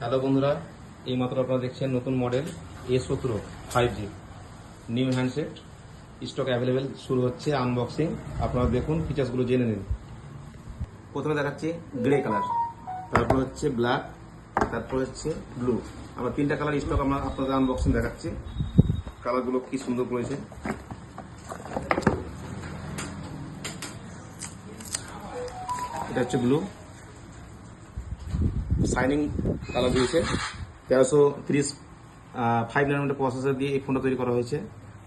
Hello বন্ধুরা, এইমাত্র আপনারা দেখছেন নতুন model A17 5G new handset stock available শুরু হচ্ছে। আনবক্সিং আপনারা দেখুন, ফিচার্সগুলো জেনে নিন। প্রথমে দেখাচ্ছি গ্রে কালার, তারপর হচ্ছে ব্ল্যাক, তারপর হচ্ছে ব্লু। আমরা তিনটা কালার স্টক আমরা আপনাদের আনবক্সিং দেখাচ্ছি। কালারগুলো কি সুন্দর করেছে। এটা হচ্ছে ব্লু, শাইনিং কালার দিয়েছে। 1330 5 nm প্রসেসর দিয়ে এই ফোনটা তৈরি করা হয়েছে।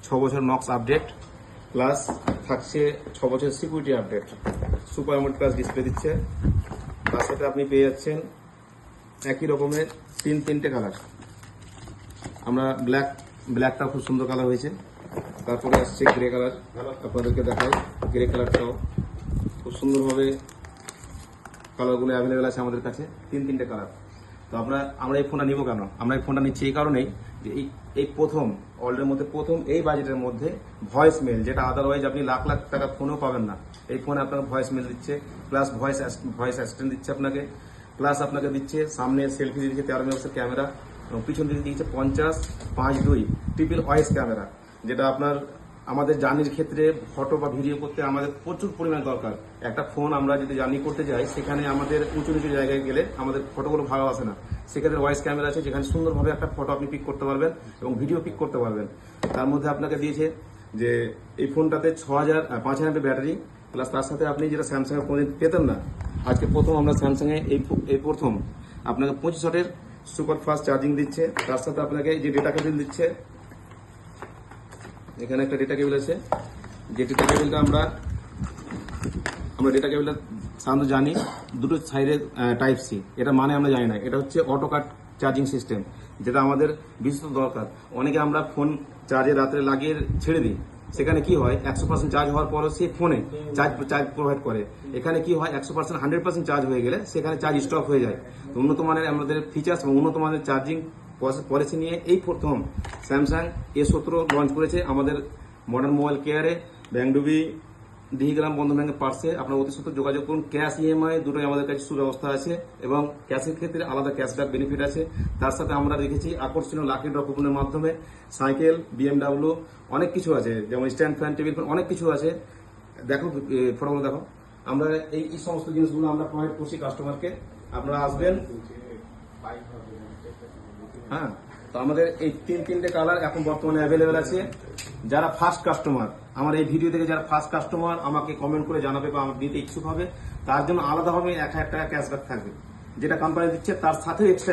6 বছর নক্স আপডেট প্লাস থাকছে 6 বছর security update. Super AMOLED plus display দিচ্ছে। তার সাথে আপনি পেয়ে যাচ্ছেন একই রকমের তিনটে কালার। আমরা ব্ল্যাকটা খুব সুন্দর কালার হয়েছে। তারপরে আসছে গ্রে কালার, আপনাদেরকে দেখাই। গ্রে কালারটাও খুব সুন্দরভাবে কালারগুলো অ্যাভেলেবেল আছে আমাদের কাছে, তিনটে কালার। তো আমরা এই ফোনটা নিব কেন? আমরা এই ফোনটা নিচ্ছি এই কারণেই যে এই প্রথম ওয়ার্ল্ডের মধ্যে প্রথম এই বাজেটের মধ্যে ভয়েস মেল, যেটা আদারওয়াইজ আপনি লাখ লাখ টাকা ফোনও পাবেন না। এই ফোনে আপনাকে ভয়েস মেল দিচ্ছে, প্লাস ভয়েস অ্যাসিস্ট্যান্ট দিচ্ছে আপনাকে, প্লাস আপনাকে দিচ্ছে সামনে সেলফি দিচ্ছে 13 মেগাপিক্সেল ক্যামেরা, এবং পিছন দিকে দিচ্ছে 50/5.2 ট্রিপল ওয়াইস ক্যামেরা, যেটা আমাদের জার্নির ক্ষেত্রে ফটো বা ভিডিও করতে আমাদের প্রচুর পরিমাণে দরকার। একটা ফোন আমরা যদি জার্নি করতে যাই, সেখানে আমাদের উঁচু নিচু জায়গায় গেলে আমাদের ফটোগুলো ভালো আসে না। সেক্ষেত্রে ভয়েস ক্যামেরা আছে, যেখানে সুন্দরভাবে একটা ফটো আপনি পিক করতে পারবেন এবং ভিডিও পিক করতে পারবেন। তার মধ্যে আপনাকে দিয়েছে যে এই ফোনটাতে 5000 ব্যাটারি, প্লাস তার সাথে আপনি যেটা স্যামসাংয়ে কোনোদিন পেতেন না, আজকে প্রথম আমরা স্যামসাংয়ে এই প্রথম আপনাকে 25 ওয়াটের সুপার ফাস্ট চার্জিং দিচ্ছে। তার সাথে আপনাকে যে ডেটা কেবল দিচ্ছে, এখানে একটা ডেটা কেবল আছে। যে ডেটা কেবলটা আমরা ডেটা কেবলটা সাধারণত জানি দুটো সাইডে টাইপ সি, এটা মানে আমরা জানি না। এটা হচ্ছে অটো কাট চার্জিং সিস্টেম, যেটা আমাদের বিশেষত দরকার। অনেকে আমরা ফোন চার্জে রাত্রে লাগিয়ে ছেড়ে দিই, সেখানে কি হয় 100% চার্জ হওয়ার পরও সে ফোনে চার্জ প্রোভাইড করে। এখানে কি হয় 100% 100% চার্জ হয়ে গেলে সেখানে চার্জ স্টপ হয়ে যায়। উন্নত মানের আমাদের ফিচার্স এবং উন্নত মানের চার্জিং পলিসি নিয়ে এই প্রথম স্যামসাং A17 লঞ্চ করেছে আমাদের মডার্ন মোবাইল কেয়ারে, ব্যাংডুবি, ডিহিগ্রাম বন্ধন ব্যাংকের পার্সে। আপনারা অতি সত্ত্বর যোগাযোগ করুন। ক্যাশ EMI দুটোই আমাদের কাছে সুব্যবস্থা আছে, এবং ক্যাশের ক্ষেত্রে আলাদা ক্যাশব্যাক বেনিফিট আছে। তার সাথে আমরা রেখেছি আকর্ষণীয় লাকি ড্র কুপনের মাধ্যমে সাইকেল, BMW, অনেক কিছু আছে, যেমন স্ট্যান্ড ফ্যান, টেবিল ফ্যান, অনেক কিছু আছে। দেখো ফটোগুলো দেখো। আমরা এই সমস্ত জিনিসগুলো আমরা প্রোভাইড করছি কাস্টমারকে। আপনারা আসবেন। হ্যাঁ, তো আমাদের এই তিনটে কালার এখন বর্তমানে অ্যাভেলেবেল আছে। যারা ফার্স্ট কাস্টমার, আমার এই ভিডিও থেকে যারা ফার্স্ট কাস্টমার আমাকে কমেন্ট করে জানাবে বা আমার দিতে ইচ্ছুক হবে, তার জন্য আলাদাভাবে 1000 টাকা ক্যাশব্যাক থাকবে, যেটা কোম্পানি দিচ্ছে তার সাথে এক্সট্রা